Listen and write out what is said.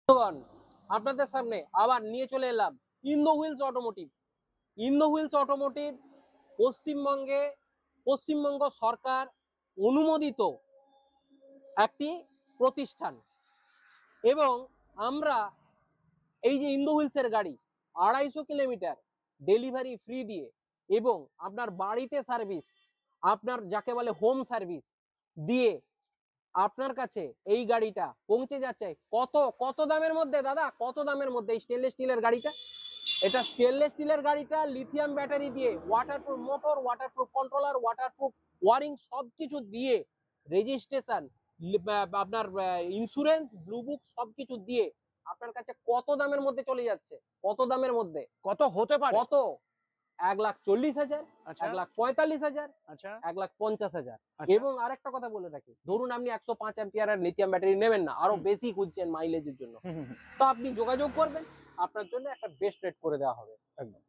বন্ধুগণ, আপনাদের সামনে আবার নিয়ে চলে এলাম Indo Wheels Automotive. Indo Wheels Automotive Paschimbanga সরকার অনুমোদিত একটি প্রতিষ্ঠান এবং আমরা এই যে ইন্দো হুইলসের গাড়ি 250 কিলোমিটার ডেলিভারি ফ্রি দিয়ে এবং আপনার বাড়িতে সার্ভিস, আপনার যাকে বলে হোম সার্ভিস দিয়ে আপনার কাছে এই গাড়িটা পৌঁছে যাচ্ছে কত কত দামের মধ্যে। দাদা, কত দামের মধ্যে এই স্টেনলেস স্টিলের গাড়িটা? এটা স্টেনলেস স্টিলের গাড়িটা লিথিয়াম ব্যাটারি দিয়ে, waterproof motor, waterproof controller, waterproof wiring সবকিছু দিয়ে, রেজিস্ট্রেশন, আপনার ইন্স্যুরেন্স, ব্লু বুক সবকিছু দিয়ে আপনার কাছে কত দামের মধ্যে চলে যাচ্ছে? কত দামের মধ্যে? কত হতে পারে? কত? 1,40,000, আচ্ছা 1,45,000, আচ্ছা 1,50,000। আচ্ছা। এবং আরেকটা কথা বলে রাখি, ধরুন আপনি 105 অ্যাম্পিয়ারের লিথিয়াম ব্যাটারি নেবেন না, আরো বেশি খুঁজছেন মাইলেজের জন্য, তো আপনি যোগাযোগ করবেন, আপনার জন্য একটা বেস্ট রেট করে দেওয়া হবে। একদম।